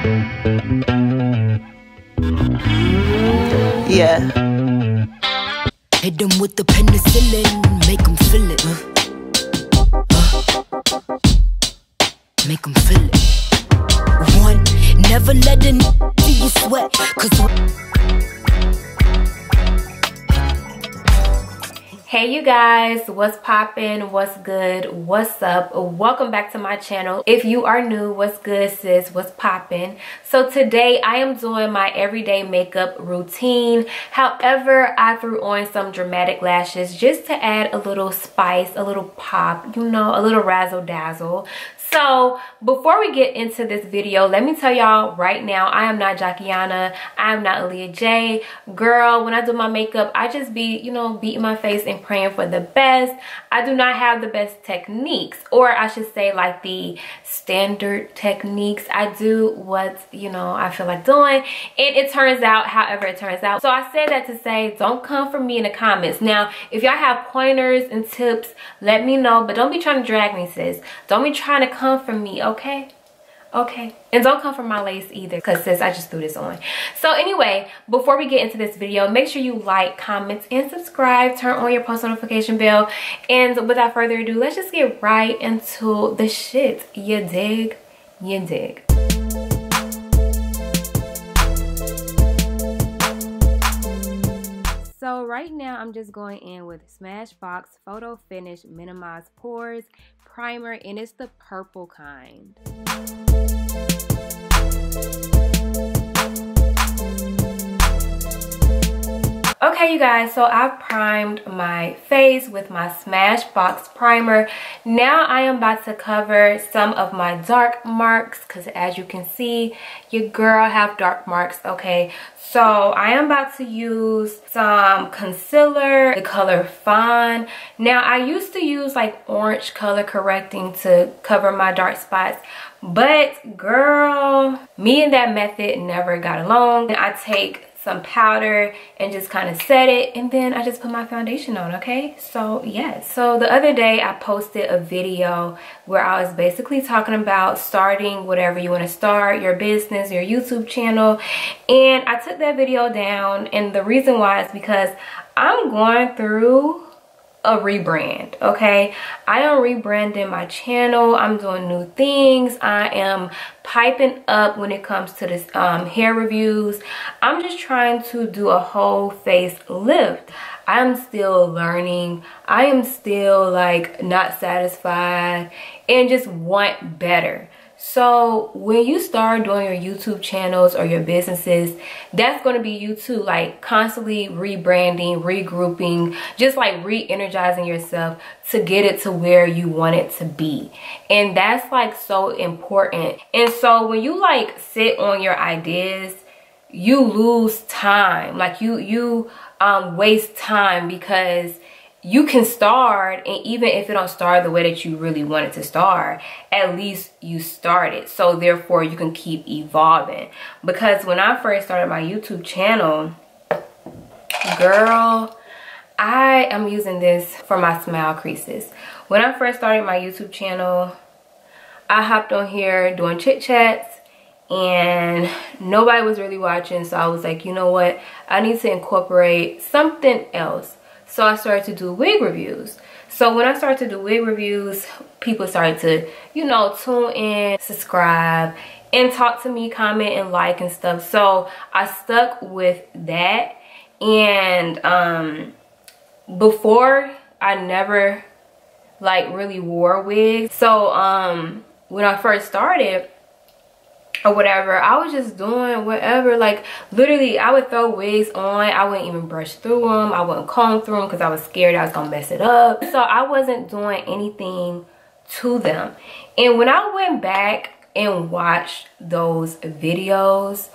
Yeah. Hit them with the penicillin, make them feel it. Make them feel it. One, never let a see you sweat, cause hey you guys, what's poppin', what's good, what's up? Welcome back to my channel. If you are new, what's good sis, what's poppin'? So today I am doing my everyday makeup routine. However, I threw on some dramatic lashes just to add a little spice, a little pop, you know, a little razzle dazzle. So before we get into this video, let me tell y'all right now, I am not Jackiana. I am not Aaliyah J. Girl, when I do my makeup, I just be, you know, beating my face and praying for the best. I do not have the best techniques, or I should say like the standard techniques. I do what, you know, I feel like doing, and it turns out however it turns out. So I said that to say, don't come for me in the comments. Now, if y'all have pointers and tips, let me know, but don't be trying to drag me, sis. Don't be trying to come for me, okay? Okay, and don't come for my lace either, because sis, I just threw this on. So anyway, before we get into this video, make sure you like, comment, and subscribe. Turn on your post notification bell, and without further ado, let's just get right into the shit. You dig? You dig? So right now I'm just going in with Smashbox Photo Finish Minimize Pores Primer, and it's the purple kind. Okay you guys, so I've primed my face with my Smashbox primer. Now I am about to cover some of my dark marks, because as you can see, your girl have dark marks, okay? So I am about to use some concealer, the color Fawn. Now I used to use like orange color correcting to cover my dark spots, but girl, me and that method never got along. And I take some powder and just kind of set it, and then I just put my foundation on, okay? So yes, so the other day I posted a video where I was basically talking about starting whatever you want to start, your business, your YouTube channel, and I took that video down, and the reason why is because I'm going through a rebrand, okay? I am rebranding my channel. I'm doing new things. I am piping up when it comes to this hair reviews. I'm just trying to do a whole face lift. I'm still learning. I am still like not satisfied and just want better. So when you start doing your YouTube channels or your businesses, that's going to be you too, like constantly rebranding, regrouping, just like re-energizing yourself to get it to where you want it to be. And that's like so important. And so when you like sit on your ideas, you lose time, like you waste time, because you can start, and even if it don't start the way that you really want it to start, at least you started. So therefore you can keep evolving. Because when I first started my YouTube channel, girl, I am using this for my smile creases. When I first started my YouTube channel, I hopped on here doing chit chats and nobody was really watching. So I was like, you know what? I need to incorporate something else. So I started to do wig reviews. So when I started to do wig reviews, people started to, you know, tune in, subscribe, and talk to me, comment, and like and stuff. So I stuck with that. And before, I never like really wore wigs. So when I first started, or whatever, I was just doing whatever. Like literally I would throw wigs on, I wouldn't even brush through them, I wouldn't comb through them because I was scared I was gonna mess it up. So I wasn't doing anything to them. And when I went back and watched those videos,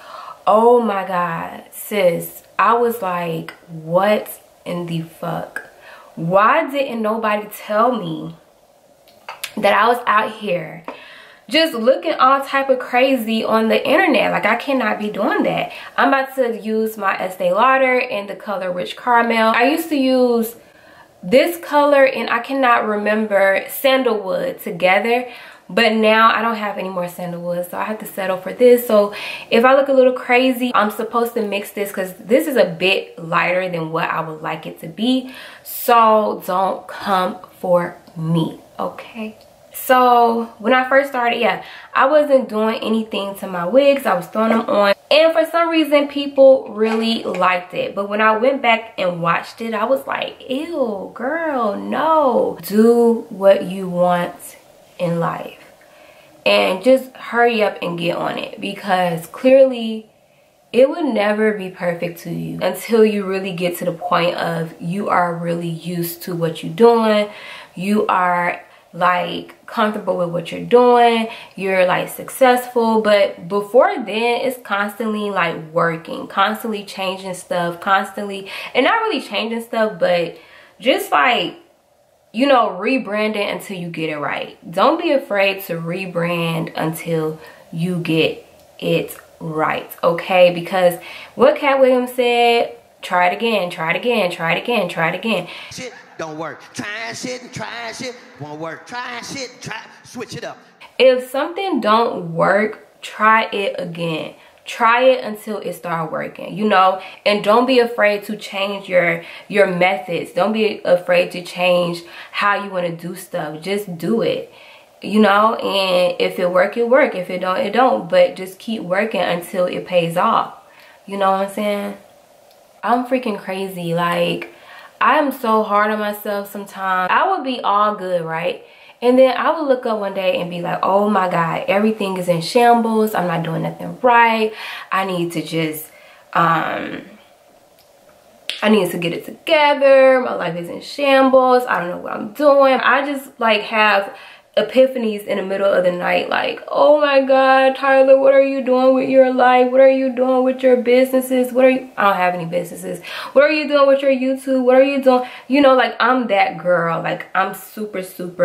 oh my god, sis, I was like, what in the fuck? Why didn't nobody tell me that I was out here just looking all type of crazy on the internet? Like, I cannot be doing that. I'm about to use my Estee Lauder in the color Rich Caramel. I used to use this color and I cannot remember Sandalwood together, But now I don't have any more sandalwood, so I have to settle for this. So if I look a little crazy, I'm supposed to mix this because this is a bit lighter than what I would like it to be. So don't come for me, okay? So when I first started, yeah, I wasn't doing anything to my wigs. I was throwing them on. And for some reason, people really liked it. But when I went back and watched it, I was like, ew, girl, no. Do what you want in life. And just hurry up and get on it. Because clearly, it would never be perfect to you until you really get to the point of you are really used to what you're doing. You are like comfortable with what you're doing, you're like successful. But before then, it's constantly like working, constantly changing stuff, constantly, and not really changing stuff, but just like, you know, rebranding until you get it right. Don't be afraid to rebrand until you get it right, okay? Because what Cat Williams said, try it again, try it again, try it again, try it again. Shit don't work. Try shit and try shit won't work. Try shit, try, switch it up. If something don't work, try it again. Try it until it starts working, you know? And don't be afraid to change your methods. Don't be afraid to change how you want to do stuff. Just do it, you know? And if it work, it work. If it don't, it don't. But just keep working until it pays off. You know what I'm saying? I'm freaking crazy. Like, I am so hard on myself sometimes. I would be all good, right? And then I would look up one day and be like, oh my God, everything is in shambles. I'm not doing nothing right. I need to just, I need to get it together. My life is in shambles. I don't know what I'm doing. I just like have epiphanies in the middle of the night, like, oh my God, Tyler, what are you doing with your life? What are you doing with your businesses? What are you, I don't have any businesses. What are you doing with your YouTube? What are you doing? You know, like, I'm that girl. Like, I'm super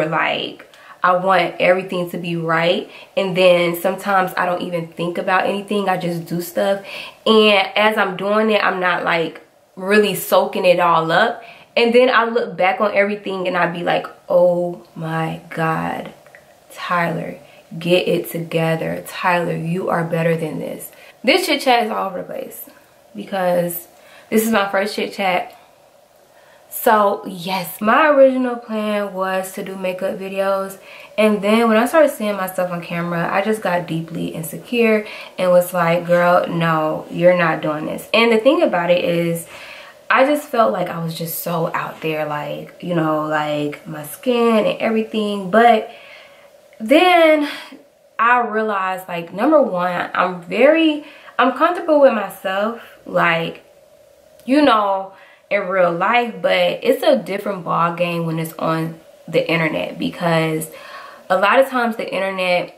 like, I want everything to be right. And then sometimes I don't even think about anything. I just do stuff. And as I'm doing it, I'm not like really soaking it all up. And then I look back on everything and I'd be like, oh my God, Tyler, get it together. Tyler, you are better than this. This chit chat is all over the place because this is my first chit chat. So yes, my original plan was to do makeup videos. And then when I started seeing myself on camera, I just got deeply insecure and was like, girl, no, you're not doing this. And the thing about it is, I just felt like I was just so out there, like, you know, like my skin and everything. But then I realized, like, number one, I'm comfortable with myself, like, you know, in real life. But it's a different ball game when it's on the internet, because a lot of times the internet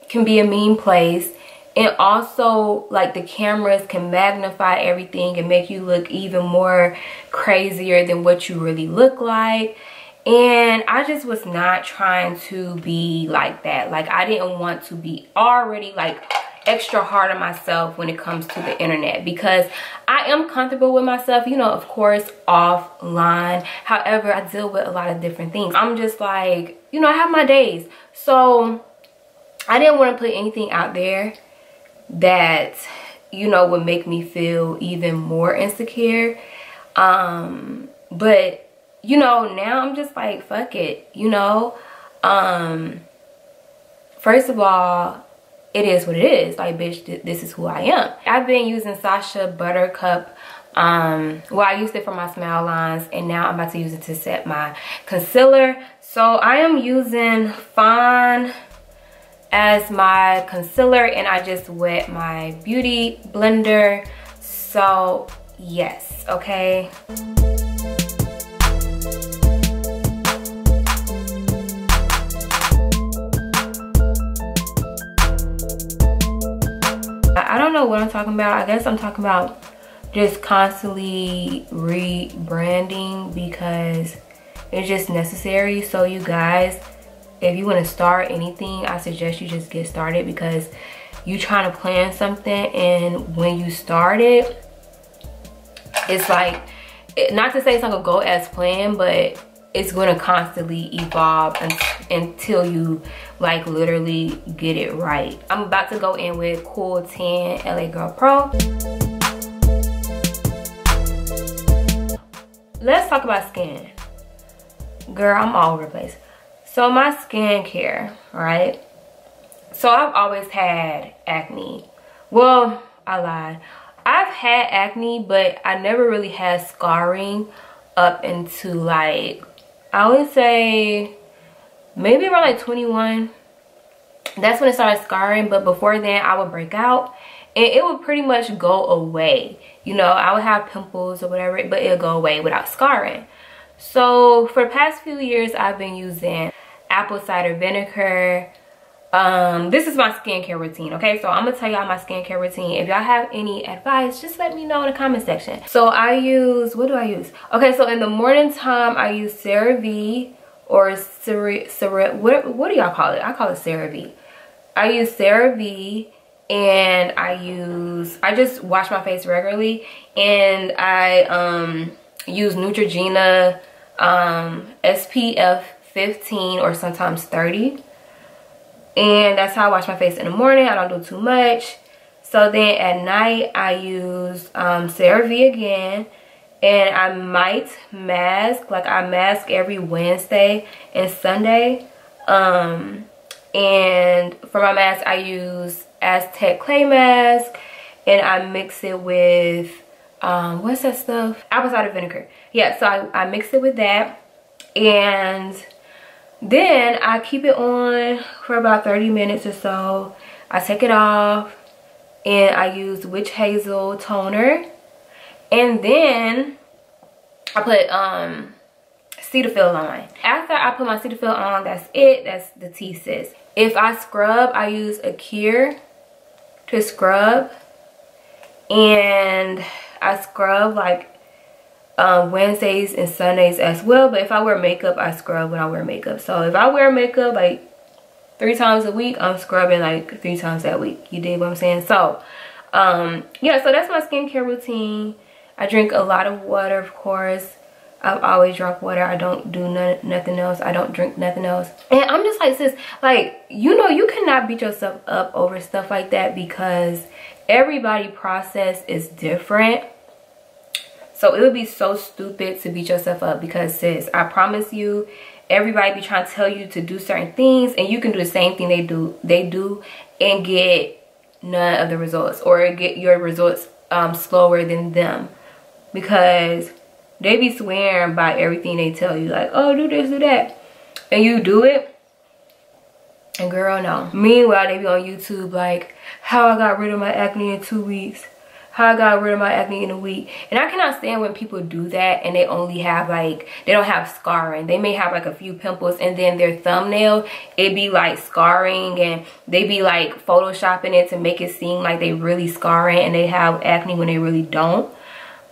can be a mean place. And also, like, the cameras can magnify everything and make you look even more crazier than what you really look like. And I just was not trying to be like that. Like, I didn't want to be already, like, extra hard on myself when it comes to the internet, because I am comfortable with myself, you know, of course, offline. However, I deal with a lot of different things. I'm just like, you know, I have my days. So I didn't want to put anything out there that, you know, would make me feel even more insecure. But, you know, now I'm just like, fuck it, you know. First of all, it is what it is. Like, bitch, this is who I am. I've been using Sasha Buttercup. Well, I used it for my smile lines, and now I'm about to use it to set my concealer. So I am using Fawn as my concealer, and I just wet my beauty blender. So yes, okay. I don't know what I'm talking about. I guess I'm talking about just constantly rebranding, because it's just necessary. So you guys, if you want to start anything, I suggest you just get started, because you trying to plan something, and when you start it, it's like, not to say it's not gonna go as planned, but it's going to constantly evolve until you like literally get it right. I'm about to go in with Cool 10 LA Girl Pro. Let's talk about skin. Girl, I'm all over the place. So my skincare, right? So I've always had acne. Well, I lied. I've had acne, but I never really had scarring up into like, I would say maybe around like 21. That's when it started scarring, but before then I would break out and it would pretty much go away. You know, I would have pimples or whatever, but it'll go away without scarring. So for the past few years, I've been using apple cider vinegar. This is my skincare routine, okay? So I'm gonna tell y'all my skincare routine. If y'all have any advice, just let me know in the comment section. So I use, what do I use? Okay, so in the morning time, I use CeraVe or what do y'all call it? I call it CeraVe. I use CeraVe, and I just wash my face regularly, and I use Neutrogena SPF 15 or sometimes 30. And that's how I wash my face in the morning. I don't do too much. So then at night I use CeraVe again, and I might mask. Like I mask every Wednesday and Sunday. And for my mask I use Aztec clay mask, and I mix it with what's that stuff? Apple cider vinegar. Yeah, so I mix it with that, and then I keep it on for about 30 minutes or so. I take it off, and I use witch hazel toner, and then I put Cetaphil on. After I put my Cetaphil on, that's it. That's the tea, sis. If I scrub, I use a Cure to scrub, and I scrub like Wednesdays and Sundays as well. But if I wear makeup, I scrub when I wear makeup. So if I wear makeup like 3 times a week, I'm scrubbing like 3 times that week. You dig what I'm saying? So yeah, so that's my skincare routine. I drink a lot of water, of course. I've always drunk water. I don't do nothing else. I don't drink nothing else. And I'm just like, sis, like, you know, you cannot beat yourself up over stuff like that, because everybody's process is different. So it would be so stupid to beat yourself up, because sis, I promise you, everybody be trying to tell you to do certain things, and you can do the same thing they do and get none of the results, or get your results slower than them, because they be swearing by everything they tell you, like, oh, do this, do that, and you do it, and girl, no. Meanwhile, they be on YouTube like, how I got rid of my acne in 2 weeks, how I got rid of my acne in a week. And I cannot stand when people do that and they only have like, they don't have scarring. They may have like a few pimples, and then their thumbnail, it be like scarring, and they be like photoshopping it to make it seem like they really scarring and they have acne when they really don't.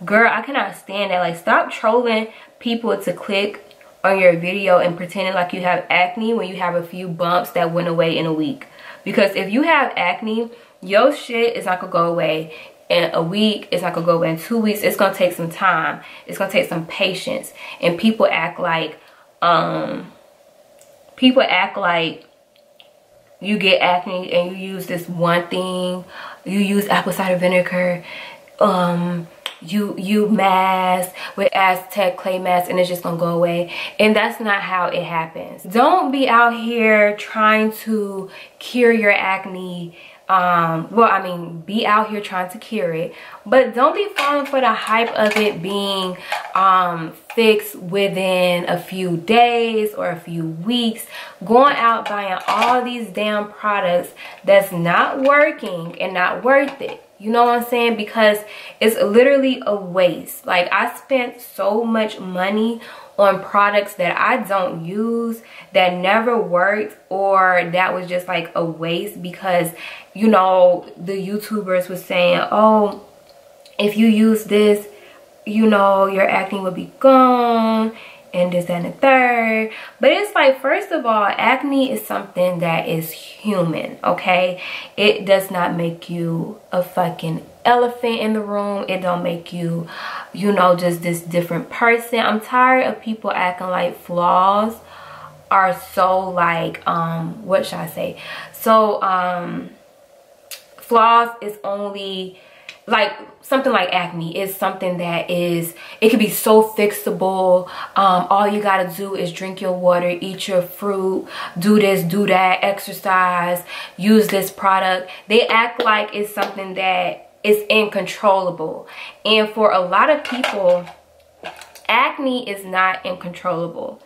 Girl, I cannot stand that. Like, stop trolling people to click on your video and pretending like you have acne when you have a few bumps that went away in a week. Because if you have acne, your shit is not gonna go away in a week. It's not gonna go away in 2 weeks. It's gonna take some time. It's gonna take some patience. And people act like you get acne and you use this one thing. You use apple cider vinegar. You mask with Aztec clay mask, and it's just gonna go away. And that's not how it happens. Don't be out here trying to cure your acne. Well, I mean, be out here trying to cure it, but don't be falling for the hype of it being fixed within a few days or a few weeks. Going out buying all these damn products that's not working and not worth it. You know what I'm saying? Because it's literally a waste. Like, I spent so much money on products that I don't use, that never worked, or that was just like a waste, because, you know, the YouTubers was saying, oh, if you use this, you know, your acne will be gone, and this, that, and the third. But it's like, first of all, acne is something that is human, okay? It does not make you a fucking elephant in the room. It don't make you, you know, just this different person. I'm tired of people acting like flaws are so like, what should I say? So flaws is only like something like acne is something that is, it can be so fixable. All you gotta do is drink your water, eat your fruit, do this, do that, exercise, use this product. They act like it's something that is uncontrollable. And for a lot of people, acne is not uncontrollable.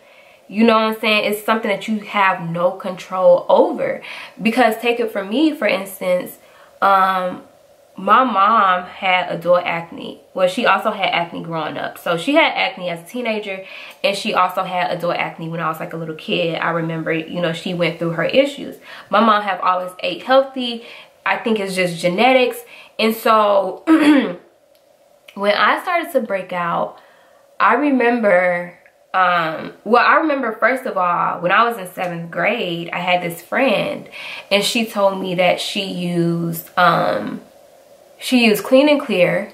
You know what I'm saying? It's something that you have no control over. Because take it from me, for instance, my mom had adult acne. Well, she also had acne growing up. So she had acne as a teenager, and she also had adult acne when I was like a little kid. I remember, you know, she went through her issues. My mom have always ate healthy. I think it's just genetics. And so when I started to break out, I remember, I remember first of all, when I was in 7th grade, I had this friend, and she told me that she used Clean and Clear.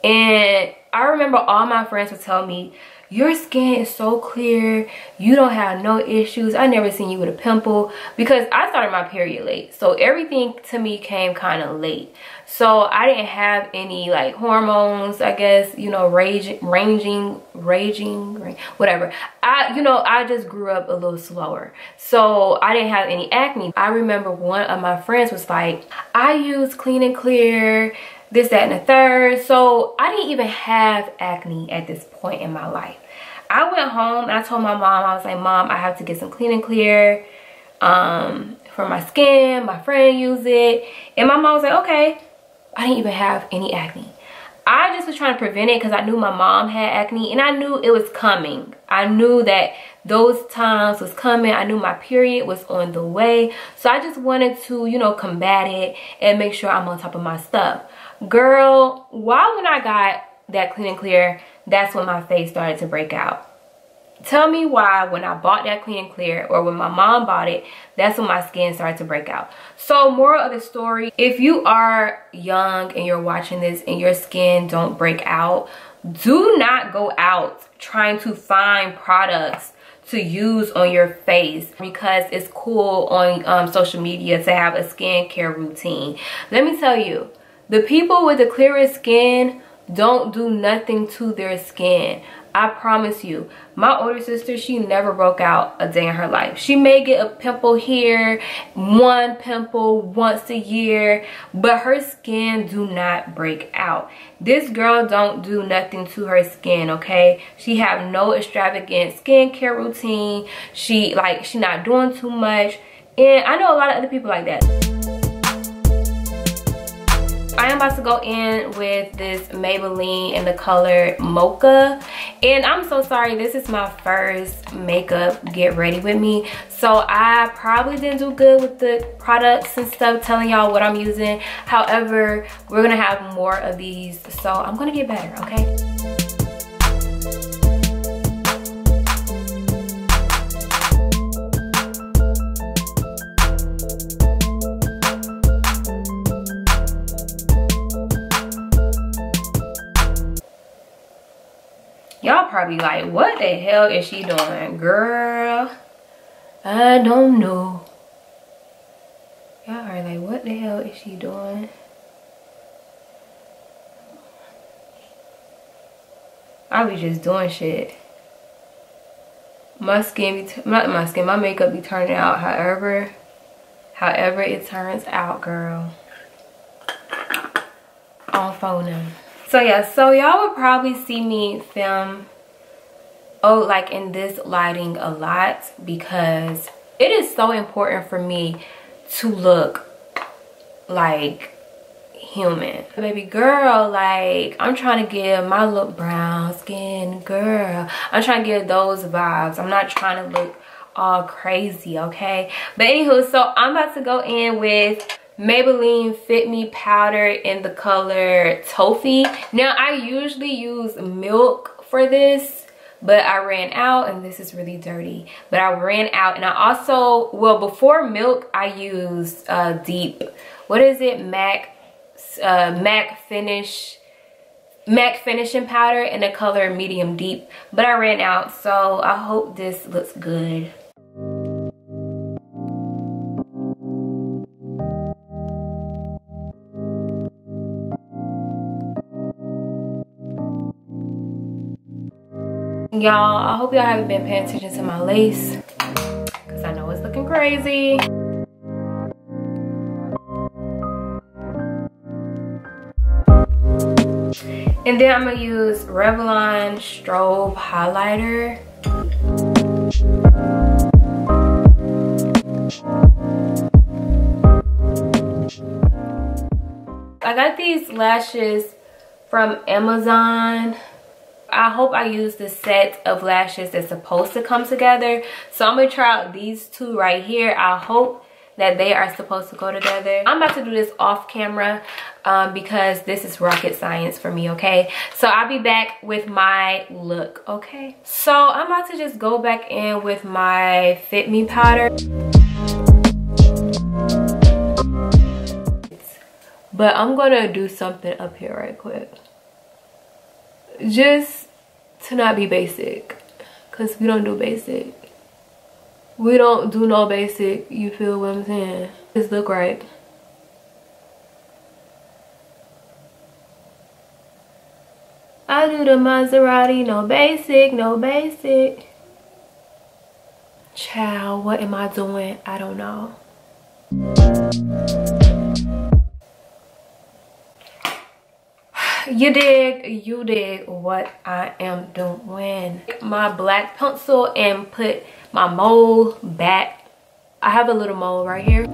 And I remember all my friends would tell me, your skin is so clear, you don't have no issues, I never seen you with a pimple, because I started my period late. So everything to me came kind of late. So I didn't have any like hormones, I guess, you know, raging, whatever. I just grew up a little slower. So I didn't have any acne. I remember one of my friends was like, I use Clean and Clear, this, that, and the third. So I didn't even have acne at this point in my life. I went home and I told my mom, I was like, Mom, I have to get some Clean and Clear for my skin. My friend used it. And my mom was like, okay. I didn't even have any acne. I just was trying to prevent it because I knew my mom had acne, and I knew it was coming. I knew that those times was coming. I knew my period was on the way. So I just wanted to, you know, combat it and make sure I'm on top of my stuff. Girl, when I got that Clean and Clear, that's when my face started to break out. Tell me why when I bought that Clean and Clear, or when my mom bought it, that's when my skin started to break out. So moral of the story, if you are young and you're watching this and your skin don't break out, do not go out trying to find products to use on your face because it's cool on social media to have a skincare routine. Let me tell you, the people with the clearest skin don't do nothing to their skin. I promise you. My older sister, she never broke out a day in her life. She may get a pimple here, one pimple once a year, but her skin do not break out. This girl don't do nothing to her skin, okay? She have no extravagant skincare routine. She not doing too much. And I know a lot of other people like that. I am about to go in with this Maybelline in the color Mocha. And I'm so sorry, this is my first makeup get ready with me. So I probably didn't do good with the products and stuff, telling y'all what I'm using. However, we're gonna have more of these, so I'm gonna get better, okay? Y'all probably like, what the hell is she doing? Girl, I don't know. Y'all are like, what the hell is she doing? I be just doing shit. My makeup be turning out however it turns out, girl. On phone. So yeah, so y'all would probably see me film like in this lighting a lot because it is so important for me to look like human. Baby girl, like I'm trying to give my look brown skin girl. I'm trying to give those vibes. I'm not trying to look all crazy, okay? But anywho, so I'm about to go in with Maybelline Fit Me powder in the color Toffee. Now I usually use Milk for this, but I ran out, and this is really dirty, but I ran out. And I also, well, before Milk I used Deep, what is it, MAC finishing powder in the color Medium Deep, but I ran out, so I hope this looks good. Y'all, I hope y'all haven't been paying attention to my lace, because I know it's looking crazy. And then I'm gonna use Revlon Strobe Highlighter. I got these lashes from Amazon. I hope I use the set of lashes that's supposed to come together. So I'm gonna try out these two right here. I hope that they are supposed to go together. I'm about to do this off camera because this is rocket science for me, okay? So I'll be back with my look, okay? So I'm about to just go back in with my Fit Me powder. But I'm gonna do something up here right quick. Just to not be basic, because we don't do basic. We don't do no basic, you feel what I'm saying? Just look right. I do the Maserati, no basic, no basic. Child, what am I doing? I don't know. You dig what I am doing. My black pencil and put my mole back. I have a little mole right here.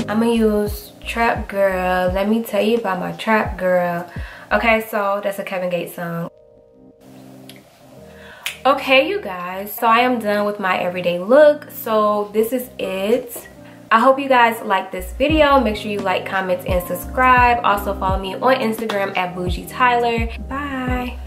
I'm gonna use Trap Girl. Let me tell you about my Trap Girl. Okay, so that's a Kevin Gates song. Okay, you guys, so I am done with my everyday look. So this is it. I hope you guys like this video. Make sure you like, comment, and subscribe. Also follow me on Instagram at Bougie Tyler. Bye.